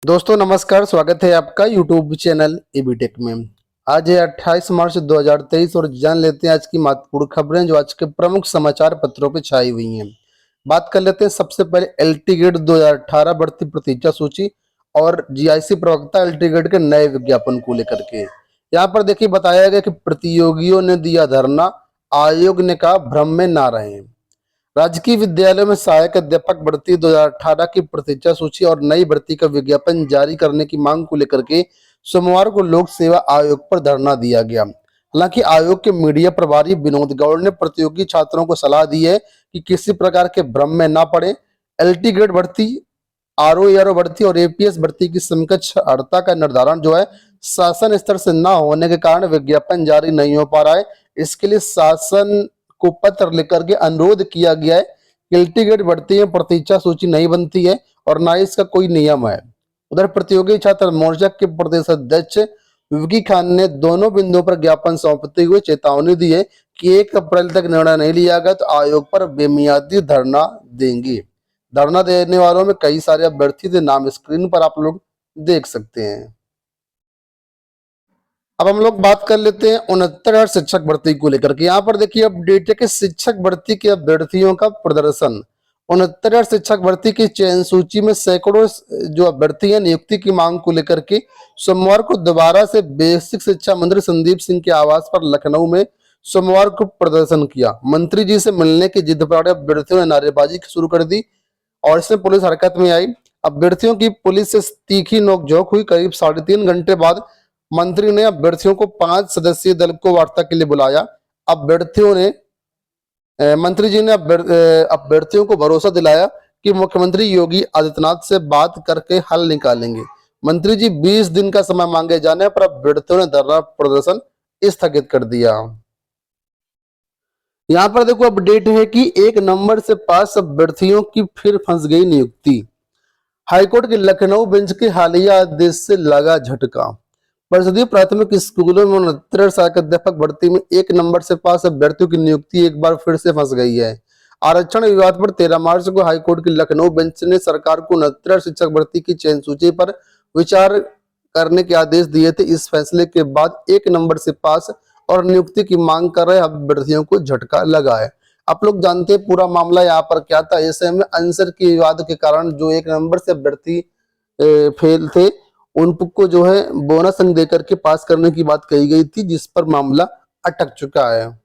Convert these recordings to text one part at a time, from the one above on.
दोस्तों नमस्कार, स्वागत है आपका यूट्यूब चैनल एबीटेक में। आज है 28 मार्च 2023 और जान लेते हैं आज की महत्वपूर्ण खबरें जो आज के प्रमुख समाचार पत्रों पे छाई हुई हैं। बात कर लेते हैं सबसे पहले एलटी गेट 2018 बढ़ती प्रतीक्षा सूची और जीआईसी प्रवक्ता एलटी गेट के नए विज्ञापन को लेकर के। यहाँ पर देखिए बताया गया कि प्रतियोगियों ने दिया धरना, आयोग ने कहा भ्रम में ना रहें। राजकीय विद्यालयों में सहायक अध्यापक भर्ती 2018 की प्रतीक्षा सूची और नई भर्ती का विज्ञापन जारी करने की मांग को लेकर के सोमवार को लोक सेवा आयोग पर धरना दिया गया। हालांकि आयोग के मीडिया प्रभारी विनोद गौड़ ने प्रतियोगी छात्रों को सलाह दी है कि किसी प्रकार के भ्रम में ना पड़े। एलटी ग्रेड भर्ती, आरओ एआरओ भर्ती और एपीएस भर्ती की समकक्ष अर्हता का निर्धारण जो है शासन स्तर से न होने के कारण विज्ञापन जारी नहीं हो पा रहा है। इसके लिए शासन को पत्र लेकर के अनुरोध किया गया है कि एलटी ग्रेड भर्ती में प्रतीक्षा सूची नहीं बनती है और ना इसका कोई नियम है। उधर प्रतियोगी छात्र मोर्चा के प्रदेश अध्यक्ष विकी खान ने दोनों बिंदुओं पर ज्ञापन सौंपते हुए चेतावनी दी है कि 1 अप्रैल तक निर्णय नहीं लिया गया तो आयोग पर बेमियादी धरना देंगे। धरना देने वालों में कई सारे अभ्यर्थी थे, नाम स्क्रीन पर आप लोग देख सकते हैं। अब हम लोग बात कर लेते हैं 69,000 शिक्षक भर्ती को लेकर के। यहाँ पर देखिए अपडेट है कि शिक्षक भर्ती के अभ्यर्थियों का प्रदर्शन। 69,000 शिक्षक भर्ती की चयन सूची में सैकड़ों जो अभ्यर्थी हैं नियुक्ति की मांग को लेकर के सोमवार को दोबारा से बेसिक शिक्षा मंत्री संदीप सिंह के आवास पर लखनऊ में सोमवार को प्रदर्शन किया। मंत्री जी से मिलने की जिद पर अड़े अभ्यर्थियों ने नारेबाजी शुरू कर दी और इसमें पुलिस हरकत में आई। अभ्यर्थियों की पुलिस से तीखी नोकझोंक हुई। करीब 3.5 घंटे बाद मंत्री ने अभ्यर्थियों को 5 सदस्यीय दल को वार्ता के लिए बुलाया। अभ्यर्थियों ने मंत्री जी ने अभ्यर्थियों को भरोसा दिलाया कि मुख्यमंत्री योगी आदित्यनाथ से बात करके हल निकालेंगे। मंत्री जी 20 दिन का समय मांगे जाने पर अभ्यर्थियों ने धरना प्रदर्शन स्थगित कर दिया। यहाँ पर देखो अपडेट है कि 1 नंबर से पास अभ्यर्थियों की फिर फंस गई नियुक्ति। हाईकोर्ट के लखनऊ बेंच के हालिया आदेश से लगा झटका। परिषदीय प्राथमिक स्कूलों में 69 सहायक अध्यापक भर्ती में 1 नंबर से पास अभ्यर्थियों की नियुक्ति एक बार फिर से फंस गई है। आरक्षण विवाद पर 13 मार्च को हाईकोर्ट की लखनऊ बेंच ने सरकार को 69 शिक्षक भर्ती की चयन सूची पर विचार करने के आदेश दिए थे। इस फैसले के बाद 1 नंबर से पास और नियुक्ति की मांग कर रहे अभ्यर्थियों को झटका लगा है। आप लोग जानते हैं पूरा मामला यहाँ पर क्या था। ऐसे में आंसर के विवाद के कारण जो 1 नंबर से अभ्यर्थी फेल थे उनको जो है बोनस अंक देकर के पास करने की बात कही गई थी, जिस पर मामला अटक चुका है।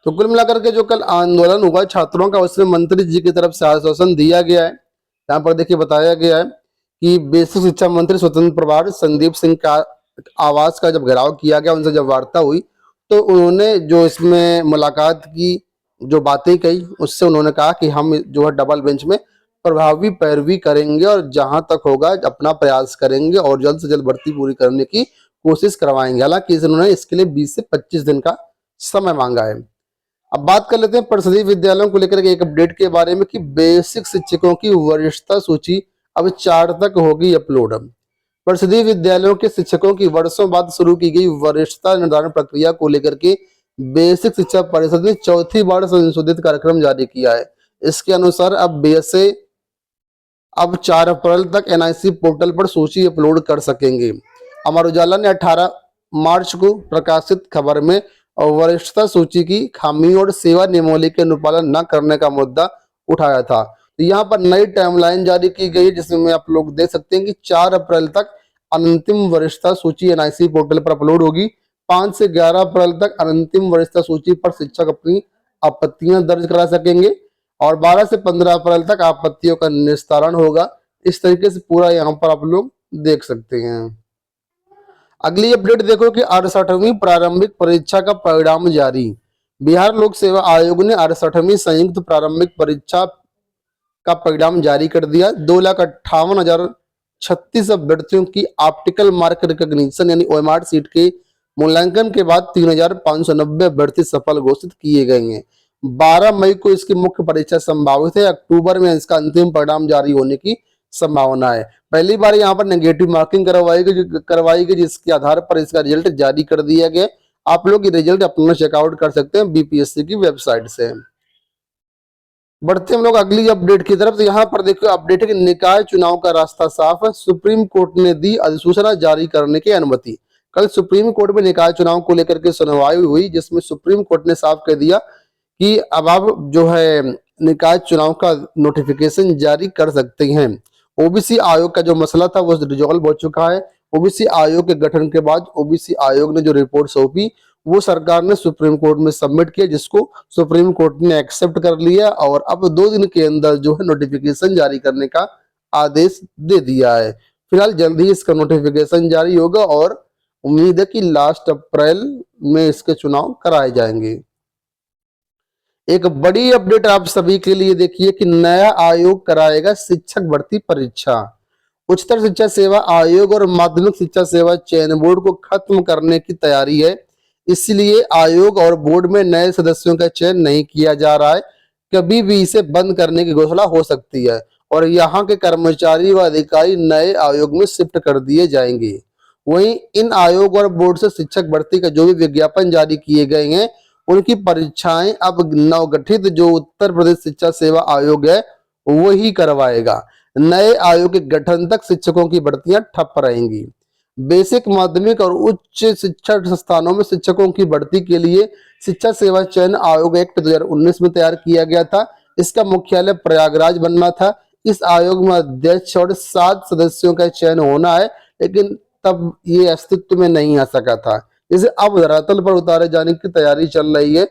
तो कुल मिलाकर के जो कल आंदोलन हुआ छात्रों का, उसमें मंत्री जी की तरफ से आश्वासन दिया गया है। यहाँ पर देखिए बताया गया है कि बेसिक शिक्षा मंत्री स्वतंत्र प्रभार संदीप सिंह का आवास का जब घेराव किया गया, उनसे जब वार्ता हुई तो उन्होंने जो इसमें मुलाकात की जो बातें कही, उससे उन्होंने कहा कि हम जो है डबल बेंच में प्रभावी पैरवी करेंगे और जहां तक होगा अपना प्रयास करेंगे और जल्द से जल्द भर्ती पूरी करने की कोशिश करवाएंगे। हालांकि उन्होंने इसके लिए 20 से 25 दिन का समय मांगा है। अब बात कर लेते हैं परिषदीय विद्यालयों को लेकर के एक अपडेट के बारे में कि बेसिक शिक्षकों की वरिष्ठता सूची अब 4 तक होगी अपलोड। परिषदीय विद्यालयों के शिक्षकों की वर्षों बाद शुरू की गई वरिष्ठता निर्धारण प्रक्रिया को लेकर के बेसिक शिक्षा परिषद ने चौथी बार संशोधित कार्यक्रम जारी किया है। इसके अनुसार अब 4 अप्रैल तक एनआईसी पोर्टल पर सूची अपलोड कर सकेंगे। अमर उजाला ने 18 मार्च को प्रकाशित खबर में वरिष्ठता सूची की खामी और सेवा नियमावली के अनुपालन न करने का मुद्दा उठाया था। तो यहाँ पर नई टाइमलाइन जारी की गई जिसमें आप लोग देख सकते हैं कि 4 अप्रैल तक अंतिम वरिष्ठता सूची एनआईसी पोर्टल पर अपलोड होगी। 5 से 11 अप्रैल तक अंतिम वरिष्ठता सूची पर शिक्षक अपनी आपत्तियां दर्ज करा सकेंगे और 12 से 15 अप्रैल तक आपत्तियों का निस्तारण होगा। इस तरीके से पूरा यहाँ पर आप लोग देख सकते हैं। अगली अपडेट देखो कि 68वीं प्रारंभिक परीक्षा का परिणाम जारी। बिहार लोक सेवा आयोग ने 68वीं संयुक्त प्रारंभिक परीक्षा का परिणाम जारी कर दिया। 2,58,036 अभ्यर्थियों की ऑप्टिकल मार्क रिकॉग्निशन यानी ओएमआर सीट के मूल्यांकन के बाद 3,590 अभ्यर्थी सफल घोषित किए गए हैं। 12 मई को इसकी मुख्य परीक्षा संभावित है। अक्टूबर में इसका अंतिम परिणाम जारी होने की संभावना है। पहली बार यहाँ पर नेगेटिव मार्किंग करवाई गई जिसके आधार पर इसका रिजल्ट जारी कर दिया गया। आप लोग ये रिजल्ट अपना चेकआउट कर सकते हैं बीपीएससी की वेबसाइट से। बढ़ते हम लोग अगली अपडेट की तरफ। तो यहाँ पर देखो अपडेट है कि निकाय चुनाव का रास्ता साफ है, सुप्रीम कोर्ट ने दी अधिसूचना जारी करने की अनुमति। कल सुप्रीम कोर्ट में निकाय चुनाव को लेकर के सुनवाई हुई, जिसमें सुप्रीम कोर्ट ने साफ कह दिया कि अब आप जो है निकाय चुनाव का नोटिफिकेशन जारी कर सकते हैं। ओबीसी आयोग का जो मसला था वो रिजॉल्व हो चुका है। ओबीसी आयोग के गठन के बाद ओबीसी आयोग ने जो रिपोर्ट सौंपी वो सरकार ने सुप्रीम कोर्ट में सबमिट किया, जिसको सुप्रीम कोर्ट ने एक्सेप्ट कर लिया और अब 2 दिन के अंदर जो है नोटिफिकेशन जारी करने का आदेश दे दिया है। फिलहाल जल्द ही इसका नोटिफिकेशन जारी होगा और उम्मीद है कि लास्ट अप्रैल में इसके चुनाव कराए जाएंगे। एक बड़ी अपडेट आप सभी के लिए देखिए कि नया आयोग कराएगा शिक्षक भर्ती परीक्षा। उच्चतर शिक्षा सेवा आयोग और माध्यमिक शिक्षा सेवा चयन बोर्ड को खत्म करने की तैयारी है, इसलिए आयोग और बोर्ड में नए सदस्यों का चयन नहीं किया जा रहा है। कभी भी इसे बंद करने की घोषणा हो सकती है और यहाँ के कर्मचारी व अधिकारी नए आयोग में शिफ्ट कर दिए जाएंगे। वहीं इन आयोग और बोर्ड से शिक्षक भर्ती का जो भी विज्ञापन जारी किए गए हैं उनकी परीक्षाएं अब नवगठित जो उत्तर प्रदेश शिक्षा सेवा आयोग है वही करवाएगा। नए आयोग के गठन तक शिक्षकों की भर्तियां ठप रहेंगी। बेसिक, माध्यमिक और उच्च शिक्षा संस्थानों में शिक्षकों की भर्ती के लिए शिक्षा सेवा चयन आयोग एक्ट 2019 में तैयार किया गया था। इसका मुख्यालय प्रयागराज बनना था। इस आयोग में अध्यक्ष और 7 सदस्यों का चयन होना है, लेकिन तब ये अस्तित्व में नहीं आ सका था। इसे अब धरातल पर उतारे जाने की तैयारी चल रही है,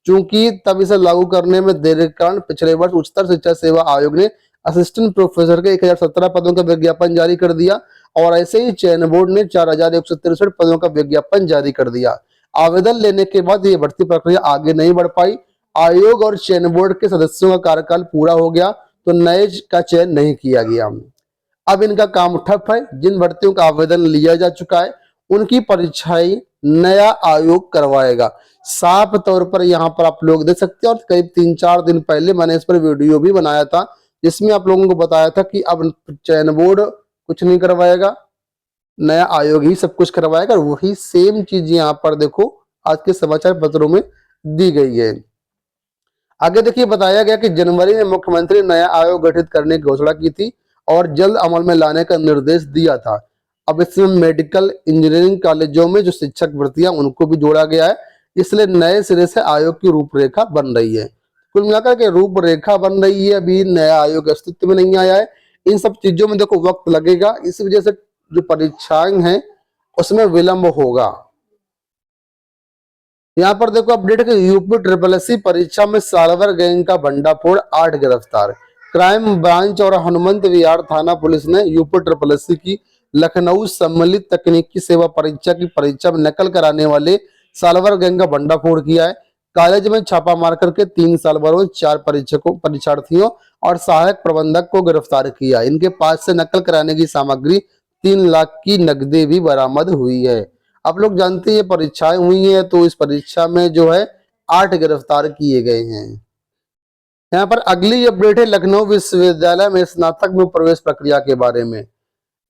क्योंकि तब इसे लागू करने में देरी के कारण पिछले वर्ष उच्चतर शिक्षा सेवा आयोग ने असिस्टेंट प्रोफेसर के 1017 पदों का विज्ञापन जारी कर दिया और ऐसे ही चयन बोर्ड ने 4163 पदों का विज्ञापन जारी कर दिया। आवेदन लेने के बाद ये भर्ती प्रक्रिया आगे नहीं बढ़ पाई। आयोग और चयन बोर्ड के सदस्यों का कार्यकाल पूरा हो गया तो नए का चयन नहीं किया गया। अब इनका काम ठप है। जिन भर्तियों का आवेदन लिया जा चुका है उनकी परीक्षाएं नया आयोग करवाएगा। साफ तौर पर यहाँ पर आप लोग देख सकते हैं और करीब 3-4 दिन पहले मैंने इस पर वीडियो भी बनाया था, जिसमें आप लोगों को बताया था कि अब चयन बोर्ड कुछ नहीं करवाएगा, नया आयोग ही सब कुछ करवाएगा। और वही सेम चीज यहाँ पर देखो आज के समाचार पत्रों में दी गई है। आगे देखिए बताया गया कि जनवरी में मुख्यमंत्री नया आयोग गठित करने की घोषणा की थी और जल्द अमल में लाने का निर्देश दिया था। अब इसमें मेडिकल इंजीनियरिंग कॉलेजों में जो शिक्षक भर्तियां उनको भी जोड़ा गया है, इसलिए नए सिरे से आयोग की रूपरेखा बन रही है। कुल मिलाकर के रूपरेखा बन रही है, अभी नया आयोग अस्तित्व में नहीं आया है। इन सब चीजों में देखो वक्त लगेगा, इस वजह से जो परीक्षाएं हैं उसमें विलंब होगा। यहाँ पर देखो अपडेट है कि यूपी ट्रिपल एससी परीक्षा में सालवर गैंग का भंडाफोड़, 8 गिरफ्तार। क्राइम ब्रांच और हनुमंत विहार थाना पुलिस ने यूपी ट्रिपल एससी की लखनऊ सम्मिलित तकनीकी सेवा परीक्षा की परीक्षा में नकल कराने वाले सालवर गैंग का भंडाफोड़ किया है। कॉलेज में छापा मार करके 3 सालवरों, 4 परीक्षार्थियों और सहायक प्रबंधक को गिरफ्तार किया। इनके पास से नकल कराने की सामग्री 3 लाख की नकदी भी बरामद हुई है। आप लोग जानते हैं परीक्षाएं हुई हैं, तो इस परीक्षा में जो है 8 गिरफ्तार किए गए हैं। यहाँ पर अगली अपडेट है लखनऊ विश्वविद्यालय में स्नातक में प्रवेश प्रक्रिया के बारे में।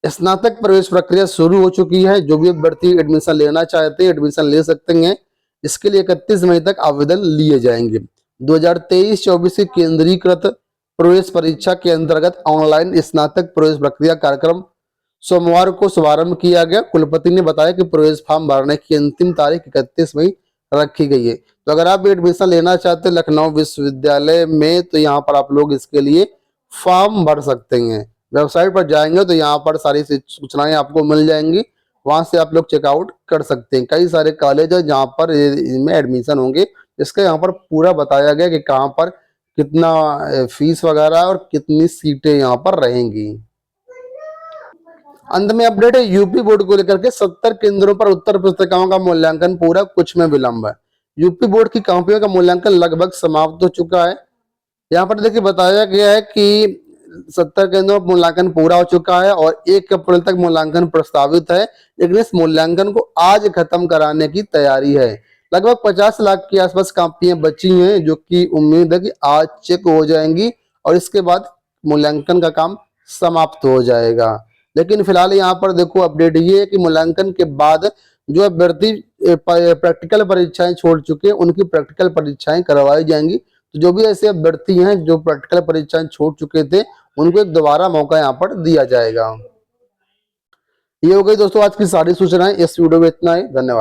स्नातक प्रवेश प्रक्रिया शुरू हो चुकी है। जो भी अभ्यर्थी एडमिशन लेना चाहते हैं एडमिशन ले सकते हैं। इसके लिए 31 मई तक आवेदन लिए जाएंगे। 2023-24 की केंद्रीकृत प्रवेश परीक्षा के अंतर्गत ऑनलाइन स्नातक प्रवेश प्रक्रिया कार्यक्रम सोमवार को शुभारंभ किया गया। कुलपति ने बताया कि प्रवेश फॉर्म भरने की अंतिम तारीख 31 मई रखी गई है। तो अगर आप एडमिशन लेना चाहते हैं लखनऊ विश्वविद्यालय में, तो यहाँ पर आप लोग इसके लिए फॉर्म भर सकते हैं। वेबसाइट पर जाएंगे तो यहाँ पर सारी सूचनाएं आपको मिल जाएंगी, वहां से आप लोग चेकआउट कर सकते हैं। कई सारे कॉलेज है जहाँ पर इनमें एडमिशन होंगे। इसका यहाँ पर पूरा बताया गया कि कहाँ पर कितना फीस वगैरह और कितनी सीटें यहाँ पर रहेंगी। अंत में अपडेट है यूपी बोर्ड को लेकर के 70 केंद्रों पर उत्तर पुस्तिकाओं का मूल्यांकन पूरा, कुछ में विलंब है। यूपी बोर्ड की कॉपियों का मूल्यांकन लगभग समाप्त हो चुका है। यहाँ पर देखिए बताया गया है कि 70 केंद्रों पर मूल्यांकन पूरा हो चुका है और 1 अप्रैल तक मूल्यांकन प्रस्तावित है, लेकिन इस मूल्यांकन को आज खत्म कराने की तैयारी है। लगभग 50 लाख के आसपास कॉपियां बची हैं, जो कि उम्मीद है कि आज चेक हो जाएंगी और इसके बाद मूल्यांकन का काम समाप्त हो जाएगा। लेकिन फिलहाल यहाँ पर देखो अपडेट ये है कि मूल्यांकन के बाद जो अभ्यर्थी प्रैक्टिकल परीक्षाएं छोड़ चुके हैं उनकी प्रैक्टिकल परीक्षाएं करवाई जाएंगी। तो जो भी ऐसे अभ्यर्थी हैं जो प्रैक्टिकल परीक्षाएं छोड़ चुके थे, उनको एक दोबारा मौका यहाँ पर दिया जाएगा। ये हो गई दोस्तों आज की सारी सूचनाएं। इस वीडियो में इतना ही। धन्यवाद।